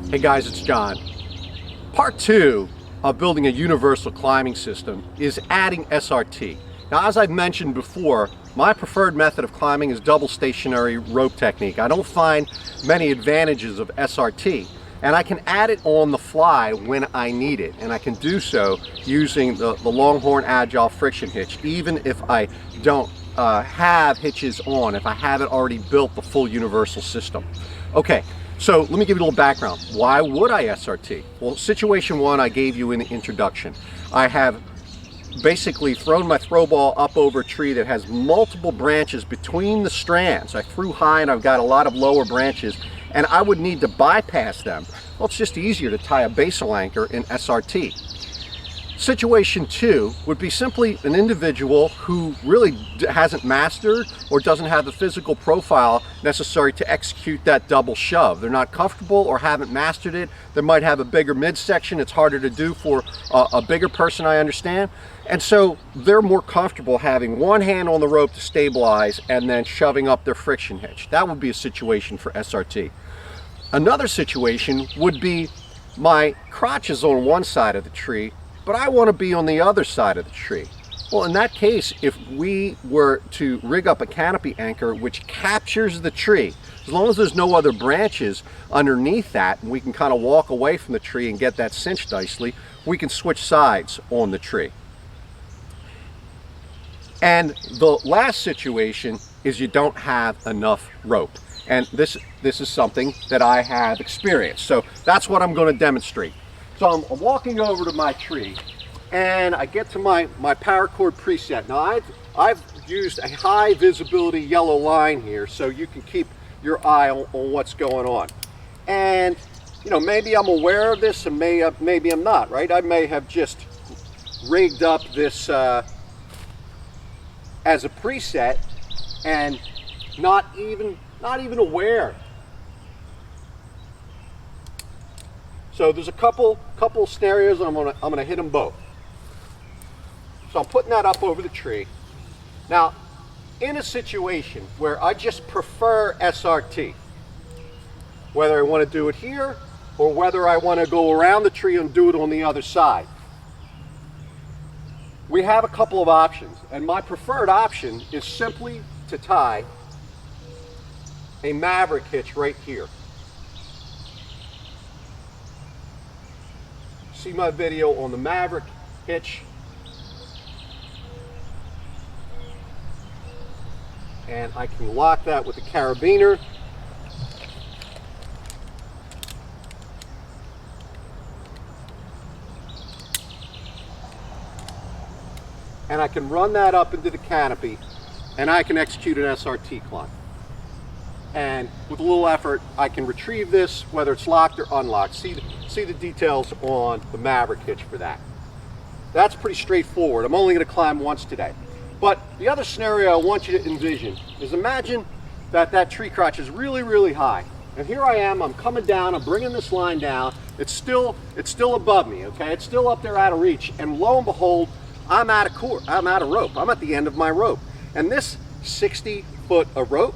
Hey guys, it's John. Part 2 of building a universal climbing system is adding SRT. Now, as I've mentioned before, my preferred method of climbing is double stationary rope technique. I don't find many advantages of SRT, and I can add it on the fly when I need it, and I can do so using the Longhorn Agile friction hitch, even if I don't have hitches on, if I haven't already built the full universal system. Okay. So let me give you a little background. Why would I SRT? Well, situation one I gave you in the introduction. I have basically thrown my throw ball up over a tree that has multiple branches between the strands. I threw high and I've got a lot of lower branches and I would need to bypass them. Well, it's just easier to tie a basal anchor in SRT. Situation two would be simply an individual who really hasn't mastered or doesn't have the physical profile necessary to execute that double shove. They're not comfortable or haven't mastered it. They might have a bigger midsection. It's harder to do for a bigger person, I understand. And so they're more comfortable having one hand on the rope to stabilize and then shoving up their friction hitch. That would be a situation for SRT. Another situation would be my crotch is on one side of the tree, but I want to be on the other side of the tree. Well, in that case, if we were to rig up a canopy anchor which captures the tree, as long as there's no other branches underneath that, and we can kind of walk away from the tree and get that cinched nicely, we can switch sides on the tree. And the last situation is you don't have enough rope. And this is something that I have experienced. So that's what I'm going to demonstrate. So I'm walking over to my tree and I get to my paracord preset. Now I've used a high visibility yellow line here so you can keep your eye on what's going on. And you know, maybe I'm aware of this and maybe I'm not, right? I may have just rigged up this as a preset and not even aware. So there's a couple scenarios, and I'm gonna hit them both. So I'm putting that up over the tree. Now, in a situation where I just prefer SRT, whether I want to do it here or whether I want to go around the tree and do it on the other side, we have a couple of options, and my preferred option is simply to tie a Maverick hitch right here. See my video on the Maverick hitch, and I can lock that with the carabiner. And I can run that up into the canopy and I can execute an SRT climb. And with a little effort, I can retrieve this, whether it's locked or unlocked. See the details on the Maverick hitch for that. That's pretty straightforward. I'm only going to climb once today. But the other scenario I want you to envision is imagine that tree crotch is really, really high. And here I am, I'm coming down, I'm bringing this line down. It's still above me, okay? It's still up there out of reach. And lo and behold, I'm out of rope. I'm at the end of my rope. And this 60 foot of rope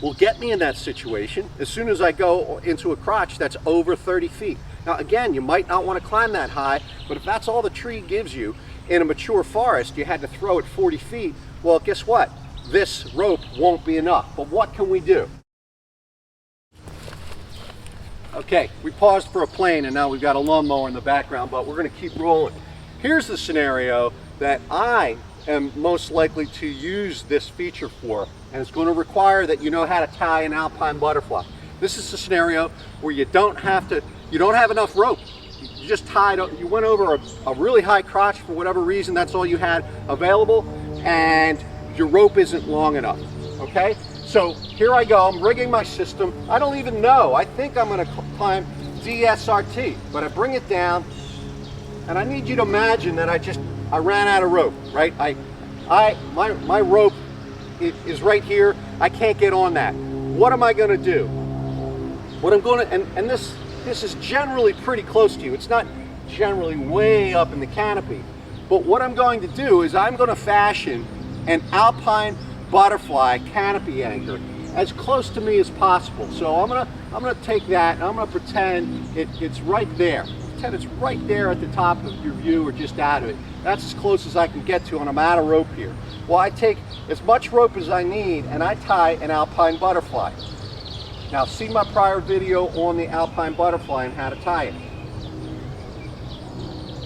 will get me in that situation as soon as I go into a crotch that's over 30 feet. Now again, you might not want to climb that high, but if that's all the tree gives you in a mature forest, you had to throw it 40 feet, well, guess what? This rope won't be enough. But what can we do? Okay, we paused for a plane and now we've got a lawnmower in the background, but we're going to keep rolling. Here's the scenario that I am most likely to use this feature for, and it's going to require that you know how to tie an Alpine butterfly. This is a scenario where you don't have enough rope. You just tied up, you went over a really high crotch for whatever reason, that's all you had available, and your rope isn't long enough, okay? So here I go, I'm rigging my system. I don't even know, I think I'm gonna climb DSRT, but I bring it down, and I need you to imagine that I ran out of rope, right? My rope is right here. I can't get on that. What am I going to do? What I'm going to, and this is generally pretty close to you. It's not generally way up in the canopy. But what I'm going to do is I'm going to fashion an Alpine butterfly canopy anchor as close to me as possible. So I'm gonna take that and I'm gonna pretend it's right there. Pretend it's right there at the top of your view or just out of it. That's as close as I can get to, and I'm out of rope here. Well, I take as much rope as I need and I tie an Alpine butterfly. Now, see my prior video on the Alpine butterfly and how to tie it.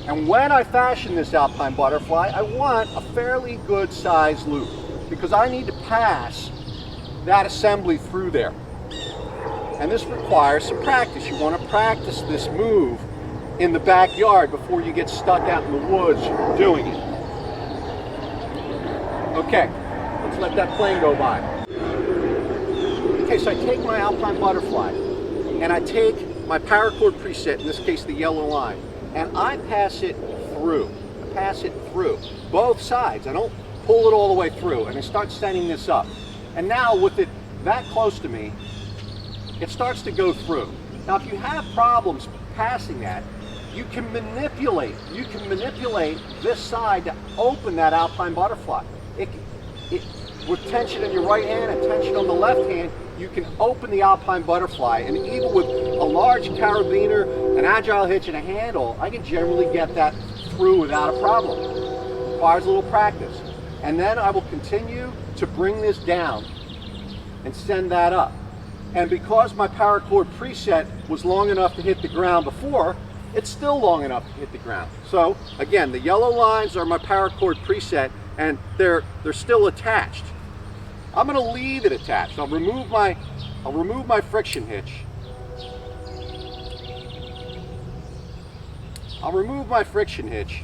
And when I fashion this Alpine butterfly, I want a fairly good sized loop because I need to pass that assembly through there. And this requires some practice. You want to practice this move in the backyard before you get stuck out in the woods doing it. Okay, let's let that plane go by. Okay, so I take my Alpine butterfly and I take my paracord preset, in this case the yellow line, and I pass it through. I pass it through both sides. I don't pull it all the way through, and I start setting this up. And now with it that close to me, it starts to go through. Now if you have problems passing that, you can manipulate this side to open that Alpine butterfly. With tension in your right hand and tension on the left hand, you can open the Alpine butterfly, and even with a large carabiner, an agile hitch, and a handle, I can generally get that through without a problem. It requires a little practice. And then I will continue to bring this down and send that up. And because my paracord preset was long enough to hit the ground before, it's still long enough to hit the ground. So again, the yellow lines are my paracord preset, and they're still attached. I'm going to leave it attached. I'll remove my friction hitch. I'll remove my friction hitch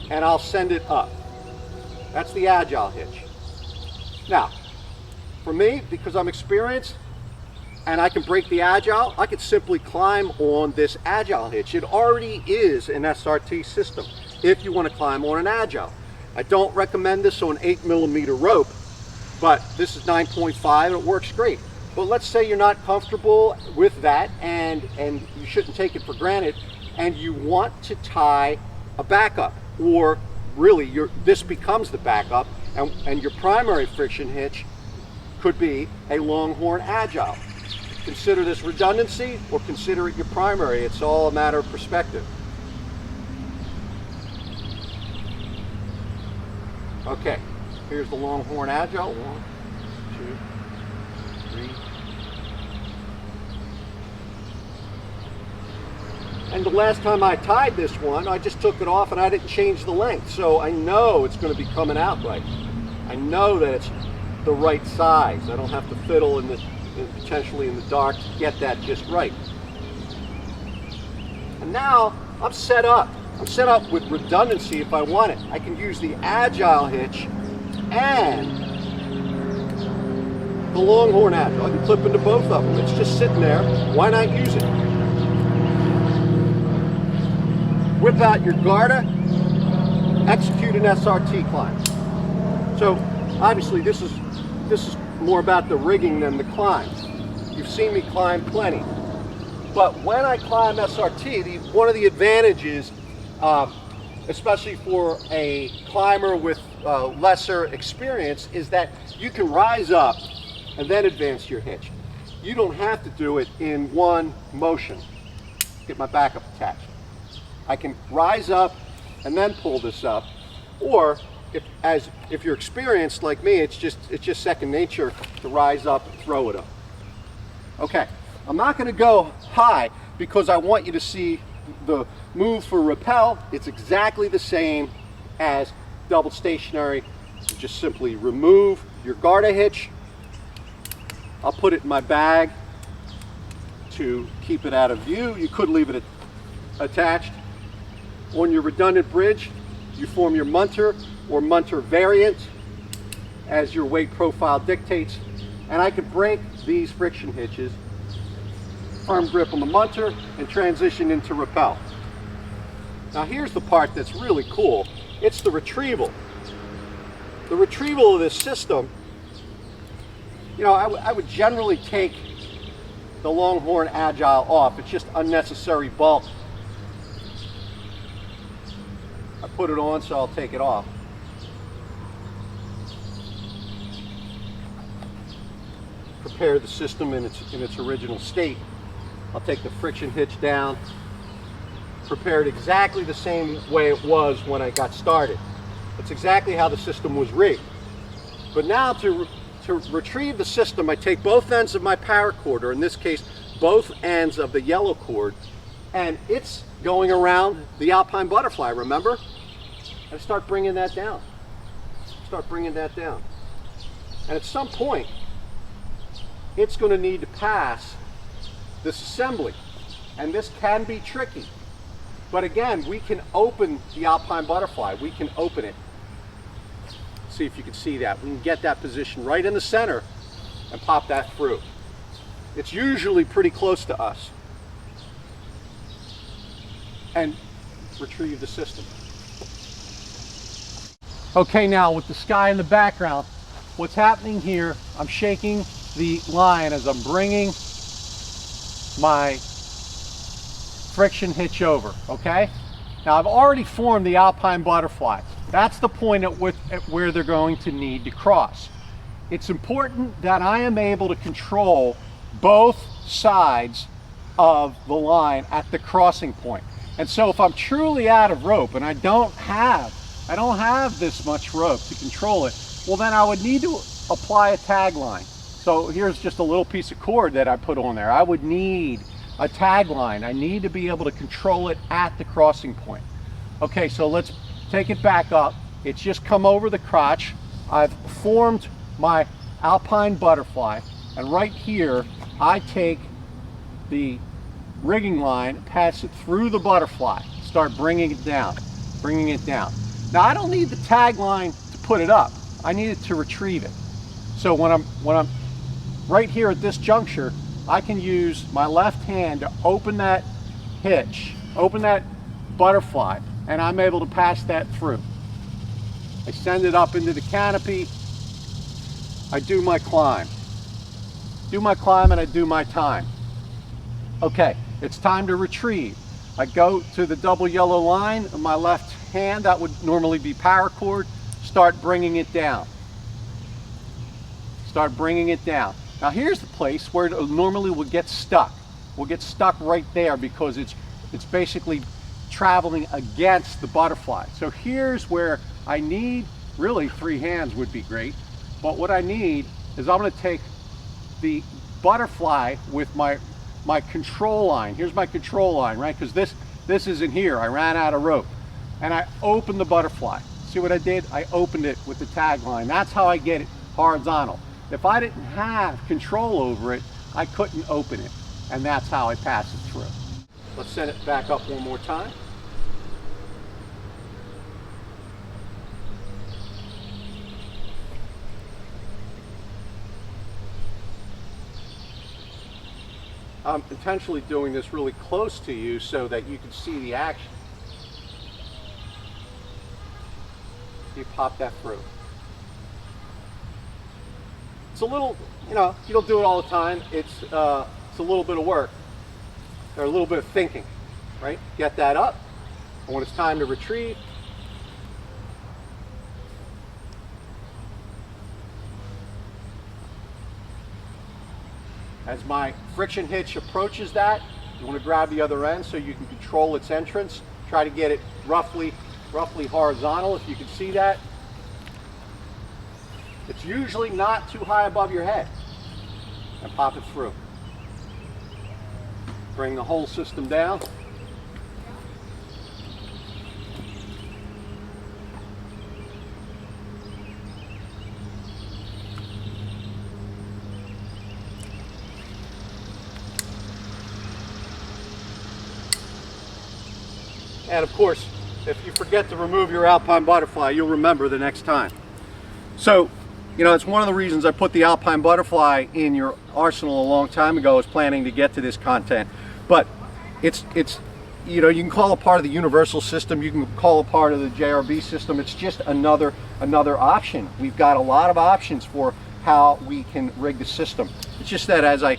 and I'll send it up. That's the agile hitch. Now, for me, because I'm experienced and I can break the agile, I can simply climb on this agile hitch. It already is an SRT system if you want to climb on an agile. I don't recommend this on 8mm rope, but this is 9.5 and it works great. But let's say you're not comfortable with that and you shouldn't take it for granted, and you want to tie a backup, or really this becomes the backup, and your primary friction hitch could be a Longhorn Agile. Consider this redundancy or consider it your primary. It's all a matter of perspective. Okay, here's the Longhorn Agile. 1, 2, 3. And the last time I tied this one, I just took it off and I didn't change the length. So I know it's going to be coming out right. I know that it's the right size. I don't have to fiddle potentially in the dark to get that just right. And now I'm set up. I'm set up with redundancy if I want it. I can use the Agile hitch and the Longhorn Agile. I can clip into both of them. It's just sitting there. Why not use it? Whip out your Garda, execute an SRT climb. So obviously this is more about the rigging than the climbs. You've seen me climb plenty. But when I climb SRT, one of the advantages, especially for a climber with lesser experience, is that you can rise up and then advance your hitch. You don't have to do it in one motion. Get my backup attached. I can rise up and then pull this up, or if you're experienced like me, it's just second nature to rise up and throw it up. Okay, I'm not going to go high because I want you to see the move for rappel. It's exactly the same as double stationary. You just simply remove your Garda hitch. I'll put it in my bag to keep it out of view. You could leave it attached. On your redundant bridge, you form your munter or munter variant as your weight profile dictates. And I could break these friction hitches, firm grip on the munter, and transition into rappel. Now here's the part that's really cool. It's the retrieval. The retrieval of this system, you know, I would generally take the Longhorn Agile off. It's just unnecessary bulk. I put it on, so I'll take it off. prepare the system in its original state. I'll take the friction hitch down, prepare it exactly the same way it was when I got started. That's exactly how the system was rigged. But now to retrieve the system, I take both ends of my paracord, or in this case, both ends of the yellow cord, and it's going around the Alpine butterfly, remember? I start bringing that down. Start bringing that down. And at some point, it's going to need to pass this assembly. And this can be tricky. But again, we can open the Alpine butterfly. We can open it. See if you can see that. We can get that position right in the center and pop that through. It's usually pretty close to us. And retrieve the system. Okay, now with the sky in the background, what's happening here, I'm shaking the line as I'm bringing my friction hitch over, okay? Now I've already formed the Alpine butterfly. That's the point at where they're going to need to cross. It's important that I am able to control both sides of the line at the crossing point. And so if I'm truly out of rope and I don't have this much rope to control it, well then I would need to apply a tag line. So here's just a little piece of cord that I put on there. I would need a tag line. I need to be able to control it at the crossing point. Okay, so let's take it back up. It's just come over the crotch. I've formed my Alpine butterfly, and right here I take the rigging line, pass it through the butterfly, start bringing it down, bringing it down. Now I don't need the tag line to put it up. I need it to retrieve it. So when I'm right here at this juncture, I can use my left hand to open that hitch, open that butterfly, and I'm able to pass that through. I send it up into the canopy. I do my climb. And I do my time. Okay, it's time to retrieve. I go to the double yellow line in my left hand, that would normally be paracord, start bringing it down. Start bringing it down. Now here's the place where it normally would get stuck. We'll get stuck right there because it's basically traveling against the butterfly. So here's where I need, really 3 hands would be great, but what I need is I'm going to take the butterfly with my control line. Here's my control line, right? Because this isn't here. I ran out of rope. And I opened the butterfly. See what I did? I opened it with the tag line. That's how I get it horizontal. If I didn't have control over it, I couldn't open it. And that's how I pass it through. Let's send it back up one more time. I'm intentionally doing this really close to you so that you can see the action. You pop that through. It's a little, you don't do it all the time. It's a little bit of work, or a little bit of thinking, right? Get that up, and when it's time to retrieve, as my friction hitch approaches that, you want to grab the other end so you can control its entrance. Try to get it roughly horizontal, if you can see that. It's usually not too high above your head. And pop it through. Bring the whole system down. And of course, if you forget to remove your Alpine butterfly, you'll remember the next time. So, it's one of the reasons I put the Alpine butterfly in your arsenal a long time ago, is planning to get to this content. But it's you can call it part of the universal system, you can call it part of the JRB system. It's just another option. We've got a lot of options for how we can rig the system. It's just that as I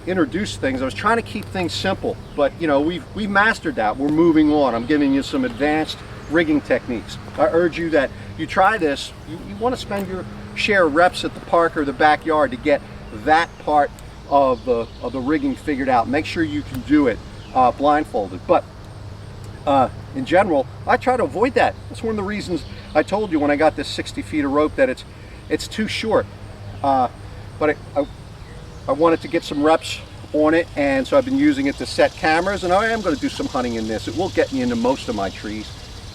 introduced things, I was trying to keep things simple, but we've mastered that. We're moving on. I'm giving you some advanced rigging techniques. I urge you that you try this. You want to spend your share of reps at the park or the backyard to get that part of the rigging figured out. Make sure you can do it blindfolded. But in general, I try to avoid that. That's one of the reasons I told you when I got this 60 feet of rope that it's too short. But I wanted to get some reps on it, and so I've been using it to set cameras, and I am going to do some hunting in this. It will get me into most of my trees.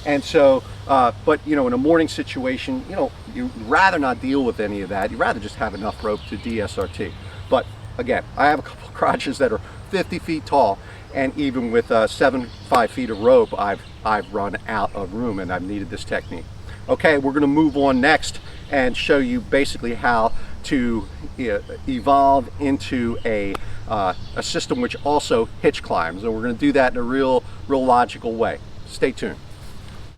And so, but you know, in a morning situation, you know, you'd rather not deal with any of that. You'd rather just have enough rope to de-SRT. But again, I have a couple of crotches that are 50 feet tall, and even with 5 feet of rope, I've run out of room, and I've needed this technique. Okay, we're going to move on next and show you basically how to evolve into a system which also hitch climbs, and we're going to do that in a real logical way. Stay tuned.